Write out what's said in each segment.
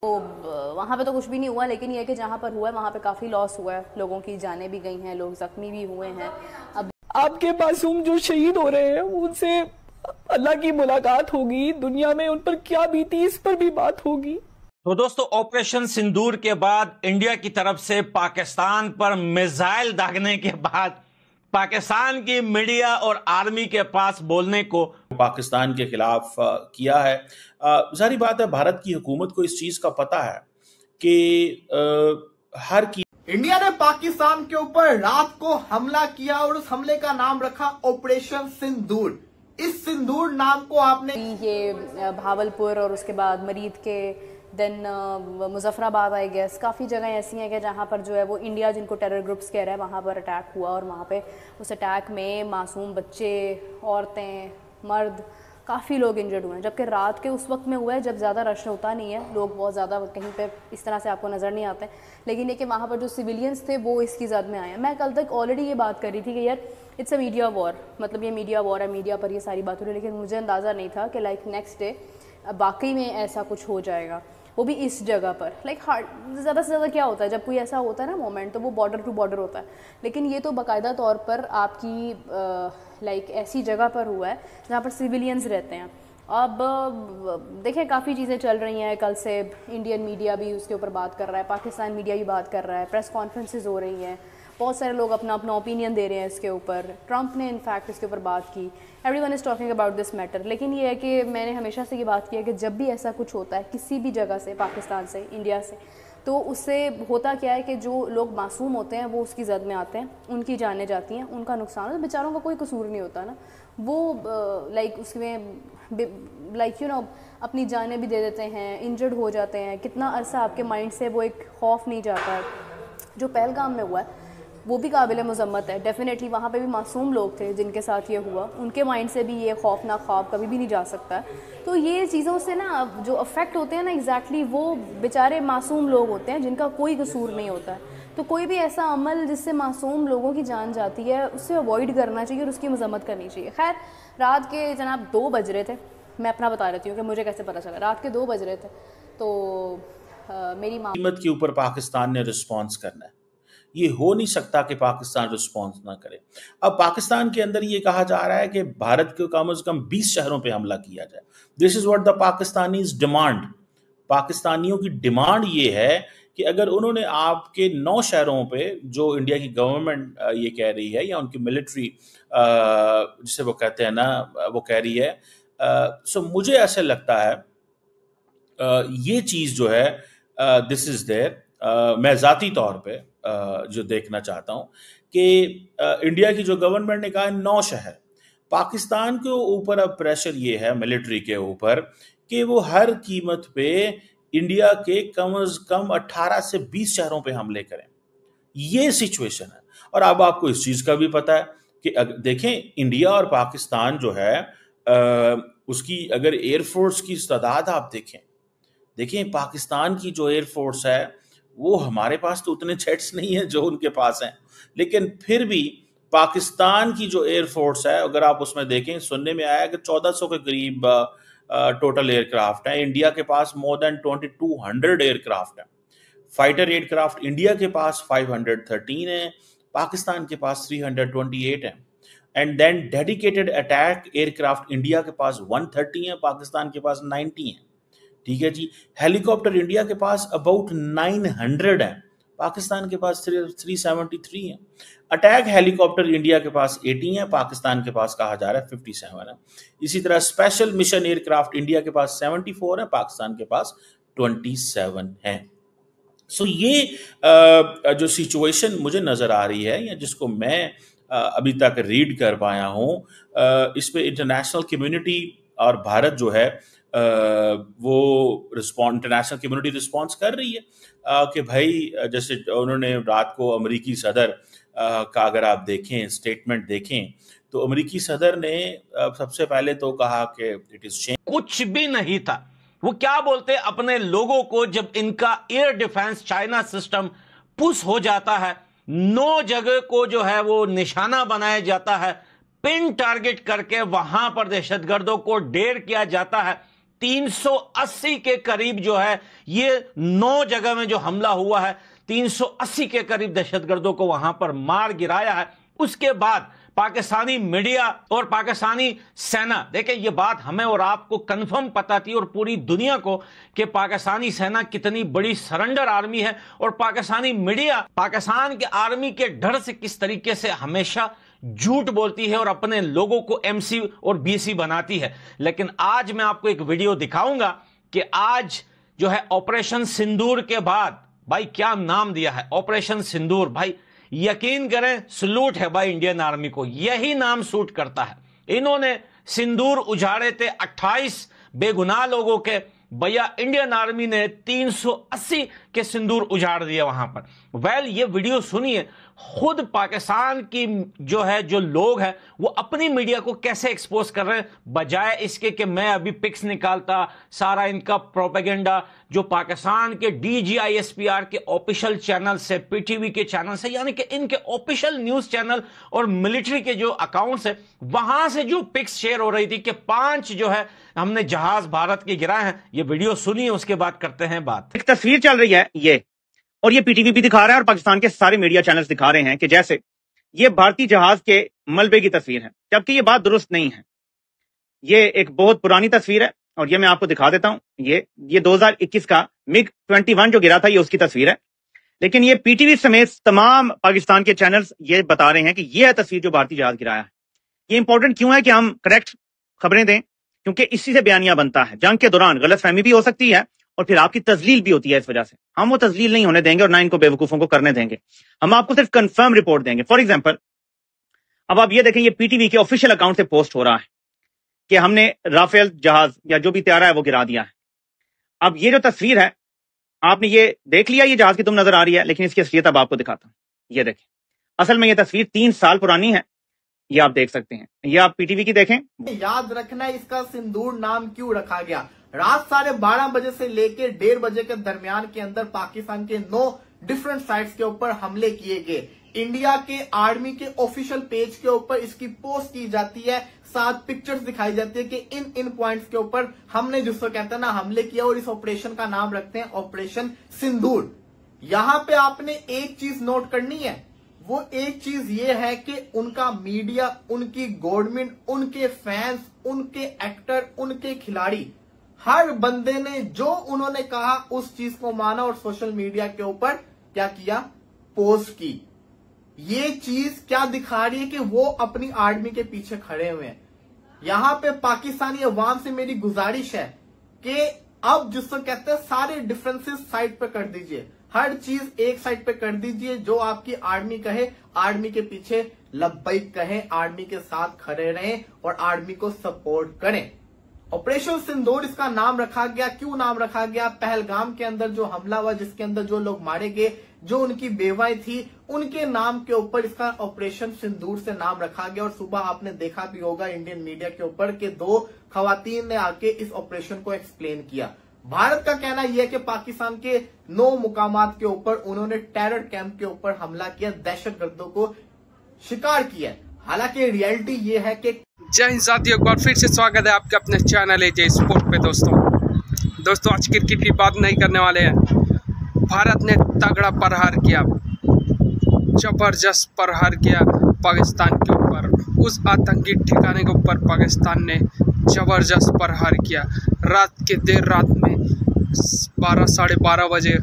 तो वहाँ पे तो कुछ भी नहीं हुआ, लेकिन ये है कि जहाँ पर हुआ है वहाँ पे काफ़ी लॉस हुआ है, लोगों की जानें भी गई हैं, लोग ज़ख्मी भी हुए हैं। अब आपके मासूम जो शहीद हो रहे हैं उनसे अल्लाह की मुलाकात होगी, दुनिया में उन पर क्या बीती इस पर भी बात होगी। तो दोस्तों, ऑपरेशन सिंदूर के बाद इंडिया की तरफ से पाकिस्तान पर मिसाइल दागने के बाद पाकिस्तान की मीडिया और आर्मी के पास बोलने को पाकिस्तान के खिलाफ किया है। जारी बात है, भारत की हुकूमत को इस चीज का पता है कि हर की इंडिया ने पाकिस्तान के ऊपर रात को हमला किया और उस हमले का नाम रखा ऑपरेशन सिंदूर। इस सिंदूर नाम को आपने ये भावलपुर और उसके बाद मरीद के देन मुजफ्फराबाद आई गेस, काफ़ी जगह ऐसी हैं कि जहाँ पर जो है वो इंडिया जिनको टेरर ग्रुप्स कह रहा है वहाँ पर अटैक हुआ, और वहाँ पे उस अटैक में मासूम बच्चे, औरतें, मर्द, काफ़ी लोग इंजर्ड हुए हैं। जबकि रात के उस वक्त में हुआ है जब ज़्यादा रश होता नहीं है, लोग बहुत ज़्यादा कहीं पे इस तरह से आपको नज़र नहीं आते हैं, लेकिन ये कि वहाँ पर जो सिविलियंस थे वो इसकी जद में आए हैं। मैं कल तक ऑलरेडी ये बात कर रही थी कि यार इट्स अ मीडिया वॉर, मतलब ये मीडिया वॉर है, मीडिया पर ये सारी बात हो रही है, लेकिन मुझे अंदाज़ा नहीं था कि लाइक नेक्स्ट डे वाकई में ऐसा कुछ हो जाएगा, वो भी इस जगह पर। लाइक हार्ड ज़्यादा से ज़्यादा क्या होता है जब कोई ऐसा होता है ना मोमेंट, तो वो बॉर्डर टू बॉर्डर होता है, लेकिन ये तो बाकायदा तौर पर आपकी लाइक ऐसी जगह पर हुआ है जहाँ पर सिविलियंस रहते हैं। अब देखें काफ़ी चीज़ें चल रही हैं, कल से इंडियन मीडिया भी उसके ऊपर बात कर रहा है, पाकिस्तान मीडिया भी बात कर रहा है, प्रेस कॉन्फ्रेंसेस हो रही हैं, बहुत सारे लोग अपना अपना ओपिनियन दे रहे हैं इसके ऊपर। ट्रंप ने इनफैक्ट इसके ऊपर बात की, everyone is talking about this matter. लेकिन ये है कि मैंने हमेशा से ये बात की है कि जब भी ऐसा कुछ होता है किसी भी जगह से, पाकिस्तान से, इंडिया से, तो उससे होता क्या है कि जो लोग मासूम होते हैं वो उसकी जद में आते हैं, उनकी जानें जाती हैं, उनका नुकसान है, बेचारों का कोई कसूर नहीं होता ना, वो लाइक उसमें लाइक यू नो अपनी जानें भी दे देते हैं, इंजर्ड हो जाते हैं। कितना अरसा आपके माइंड से वो एक खौफ नहीं जाता है। जो पहलगाम में हुआ है वो भी काबिल मज़म्मत है, डेफिनेटली वहाँ पे भी मासूम लोग थे जिनके साथ ये हुआ, उनके माइंड से भी ये खौफनाक ख्वाब कभी भी नहीं जा सकता। तो ये चीज़ों से ना जो अफेक्ट होते हैं ना एग्जैक्टली वो बेचारे मासूम लोग होते हैं जिनका कोई कसूर नहीं होता है। तो कोई भी ऐसा अमल जिससे मासूम लोगों की जान जाती है उससे अवॉइड करना चाहिए और उसकी मज़म्मत करनी चाहिए। खैर रात के जनाब 2 बज रहे थे, मैं अपना बता रही हूँ कि मुझे कैसे पता चला, रात के 2 बज रहे थे, तो मेरी माँ कीमत के ऊपर पाकिस्तान ने रिस्पॉन्स करना है। ये हो नहीं सकता कि पाकिस्तान रिस्पॉन्स ना करे। अब पाकिस्तान के अंदर ये कहा जा रहा है कि भारत के कम से कम 20 शहरों पे हमला किया जाए। This is what the Pakistanis demand. पाकिस्तानियों की डिमांड ये है कि अगर उन्होंने आपके 9 शहरों पे जो इंडिया की गवर्नमेंट ये कह रही है या उनकी मिलिट्री जिसे वो कहते हैं ना वो कह रही है, सो मुझे ऐसा लगता है ये चीज जो है दिस इज देयर। मैं जाती तौर पे जो देखना चाहता हूं कि इंडिया की जो गवर्नमेंट ने कहा है 9 शहर, पाकिस्तान के ऊपर अब प्रेशर ये है मिलिट्री के ऊपर कि वो हर कीमत पे इंडिया के कम से कम 18 से 20 शहरों पे हमले करें। ये सिचुएशन है। और अब आपको इस चीज का भी पता है कि देखें इंडिया और पाकिस्तान जो है उसकी अगर एयरफोर्स की तादाद आप देखें पाकिस्तान की जो एयरफोर्स है वो हमारे पास तो उतने जेट्स नहीं है जो उनके पास हैं, लेकिन फिर भी पाकिस्तान की जो एयरफोर्स है अगर आप उसमें देखें, सुनने में आया कि 1400 के करीब टोटल एयरक्राफ्ट है। इंडिया के पास मोर देन 2200 एयरक्राफ्ट है। फाइटर एयरक्राफ्ट इंडिया के पास 513 है, पाकिस्तान के पास 328 है। And then dedicated attack aircraft India के पास 130 है, पाकिस्तान के पास 90 है। ठीक है जी। हेलीकॉप्टर इंडिया के पास अबाउट 900 है, पाकिस्तान के पास 373 है। अटैक हेलीकॉप्टर इंडिया के पास 80 है, पाकिस्तान के पास कहा जा रहा है 57 है। इसी तरह स्पेशल मिशन एयरक्राफ्ट इंडिया के पास 74 है, पाकिस्तान के पास 27 है। सो ये जो सिचुएशन मुझे नजर आ रही है या जिसको मैं अभी तक रीड कर पाया हूं, इस पे इंटरनेशनल कम्युनिटी और भारत जो है वो इंटरनेशनल कम्युनिटी रिस्पॉन्स कर रही है कि भाई जैसे उन्होंने रात को अमेरिकी सदर का अगर आप देखें स्टेटमेंट देखें तो अमेरिकी सदर ने सबसे पहले तो कहा कि इट इज कुछ भी नहीं था। वो क्या बोलते अपने लोगों को जब इनका air defence China system push हो जाता है, 9 जगह को जो है वो निशाना बनाया जाता है, पिन टारगेट करके वहां पर दहशतगर्दों को ढेर किया जाता है, 380 के करीब जो है ये 9 जगह में जो हमला हुआ है, 380 के करीब दहशतगर्दों को वहां पर मार गिराया है। उसके बाद पाकिस्तानी मीडिया और पाकिस्तानी सेना, देखें ये बात हमें और आपको कंफर्म पता थी और पूरी दुनिया को कि पाकिस्तानी सेना कितनी बड़ी सरेंडर आर्मी है, और पाकिस्तानी मीडिया पाकिस्तान के आर्मी के डर से किस तरीके से हमेशा झूठ बोलती है और अपने लोगों को एमसी और बीसी बनाती है। लेकिन आज मैं आपको एक वीडियो दिखाऊंगा कि आज जो है ऑपरेशन सिंदूर के बाद, भाई क्या नाम दिया है ऑपरेशन सिंदूर, भाई यकीन करें सलूट है भाई इंडियन आर्मी को, यही नाम सूट करता है। इन्होंने सिंदूर उजाड़े थे 28 बेगुनाह लोगों के, भैया इंडियन आर्मी ने 380 के सिंदूर उजाड़ दिए वहां पर। वेल ये वीडियो सुनिए, खुद पाकिस्तान की जो लोग हैं वो अपनी मीडिया को कैसे एक्सपोज कर रहे हैं, बजाय इसके कि मैं अभी पिक्स निकालता, सारा इनका प्रोपेगेंडा जो पाकिस्तान के DGISPR के ऑफिशियल चैनल से, PTV के चैनल से, यानी कि इनके ऑफिशियल न्यूज चैनल और मिलिट्री के जो अकाउंट्स है वहां से जो पिक्स शेयर हो रही थी कि 5 जो है हमने जहाज भारत के गिराए हैं। ये वीडियो सुनिए, उसके बाद करते हैं बात। एक तस्वीर चल रही है ये, और ये PTV भी दिखा रहा है और पाकिस्तान के सारे मीडिया चैनल्स दिखा रहे हैं कि जैसे ये भारतीय जहाज के मलबे की तस्वीर है, जबकि ये बात दुरुस्त नहीं है। ये एक बहुत पुरानी तस्वीर है और ये मैं आपको दिखा देता हूं। ये 2021 का MiG-21 जो गिरा था, ये उसकी तस्वीर है। लेकिन ये PTV समेत तमाम पाकिस्तान के चैनल्स ये बता रहे हैं कि ये है तस्वीर जो भारतीय जहाज गिराया है। ये इंपॉर्टेंट क्यों है कि हम करेक्ट खबरें दें, क्योंकि इसी से बयानिया बनता है। जंग के दौरान गलतफहमी भी हो सकती है और फिर आपकी तजलील भी होती है। इस वजह से हम वो तजलील नहीं होने देंगे और ना इनको बेवकूफों को करने देंगे। हम आपको सिर्फ कंफर्म रिपोर्ट देंगे। फॉर एग्जांपल, अब आप ये देखें, ये PTV के ऑफिशियल अकाउंट से पोस्ट हो रहा है कि हमने राफेल जहाज या जो भी तैयारा है वो गिरा दिया है। अब ये जो तस्वीर है, आपने ये देख लिया, ये जहाज की तुम नजर आ रही है, लेकिन इसकी असलियत अब आपको दिखाता हूं। ये देखें, असल में ये तस्वीर 3 साल पुरानी है, ये आप देख सकते हैं। ये आप PTV की देखें। याद रखना इसका सिंदूर नाम क्यों रखा गया। रात 12:30 बजे से लेकर 1:30 बजे के दरमियान के अंदर पाकिस्तान के 9 डिफरेंट साइट्स के ऊपर हमले किए गए। इंडिया के आर्मी के ऑफिशियल पेज के ऊपर इसकी पोस्ट की जाती है, साथ पिक्चर्स दिखाई जाती है कि इन पॉइंट्स के ऊपर हमने जिसको कहते हैं ना हमले किया, और इस ऑपरेशन का नाम रखते हैं ऑपरेशन सिंदूर। यहां पे आपने एक चीज नोट करनी है, वो एक चीज ये है कि उनका मीडिया, उनकी गवर्नमेंट, उनके फैंस, उनके एक्टर, उनके खिलाड़ी, हर बंदे ने जो उन्होंने कहा उस चीज को माना और सोशल मीडिया के ऊपर क्या किया, पोस्ट की। ये चीज क्या दिखा रही है कि वो अपनी आर्मी के पीछे खड़े हुए हैं। यहां पे पाकिस्तानी अवाम से मेरी गुजारिश है कि अब जिसको कहते हैं सारे डिफरेंसेस साइड पे कर दीजिए, हर चीज एक साइड पे कर दीजिए। जो आपकी आर्मी कहे, आर्मी के पीछे लब्बैक कहें, आर्मी के साथ खड़े रहें और आर्मी को सपोर्ट करें। ऑपरेशन सिंदूर इसका नाम रखा गया। क्यों नाम रखा गया? पहलगाम के अंदर जो हमला हुआ, जिसके अंदर जो लोग मारे गए, जो उनकी बेवाएं थी, उनके नाम के ऊपर इसका ऑपरेशन सिंदूर से नाम रखा गया। और सुबह आपने देखा भी होगा इंडियन मीडिया के ऊपर कि 2 खवातीन ने आके इस ऑपरेशन को एक्सप्लेन किया। भारत का कहना यह है कि पाकिस्तान के 9 मुकामात के ऊपर उन्होंने टेरर कैंप के ऊपर हमला किया, दहशतगर्दों को शिकार किया। हालांकि रियलिटी ये है कि जय हिंद साथियों, एक बार फिर से स्वागत है आपके अपने चैनल AJ स्पोर्ट पे। दोस्तों आज क्रिकेट की बात नहीं करने वाले हैं। भारत ने तगड़ा प्रहार किया, जबरदस्त प्रहार किया पाकिस्तान के ऊपर। उस आतंकी ठिकाने के ऊपर पाकिस्तान ने जबरदस्त प्रहार किया। देर रात में 12 साढ़े 12 बजे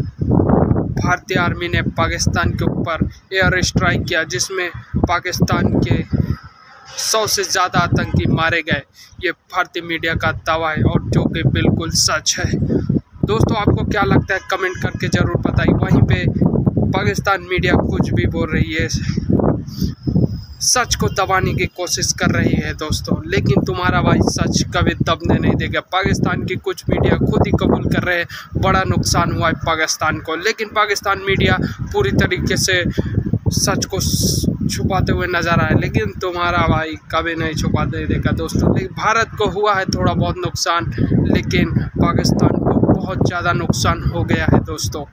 भारतीय आर्मी ने पाकिस्तान के ऊपर एयर स्ट्राइक किया, जिसमें पाकिस्तान के 100 से ज़्यादा आतंकी मारे गए। ये भारतीय मीडिया का दावा है और जो कि बिल्कुल सच है। दोस्तों आपको क्या लगता है कमेंट करके ज़रूर बताइए। वहीं पे पाकिस्तान मीडिया कुछ भी बोल रही है, सच को दबाने की कोशिश कर रही है दोस्तों, लेकिन तुम्हारा भाई सच कभी दबने नहीं देगा। पाकिस्तान की कुछ मीडिया खुद ही कबूल कर रहे हैं बड़ा नुकसान हुआ है पाकिस्तान को, लेकिन पाकिस्तान मीडिया पूरी तरीके से सच को छुपाते हुए नजर आए, लेकिन तुम्हारा भाई कभी नहीं छुपाते देगा दोस्तों। लेकिन भारत को हुआ है थोड़ा बहुत नुकसान, लेकिन पाकिस्तान को बहुत ज़्यादा नुकसान हो गया है दोस्तों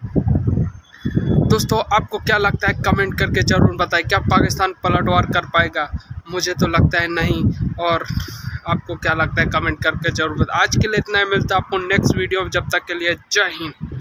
आपको क्या लगता है कमेंट करके ज़रूर बताएं। क्या पाकिस्तान पलटवार कर पाएगा? मुझे तो लगता है नहीं, और आपको क्या लगता है कमेंट करके जरूर बताएं। आज के लिए इतना ही, मिलता है आपको नेक्स्ट वीडियो। जब तक के लिए जय हिंद।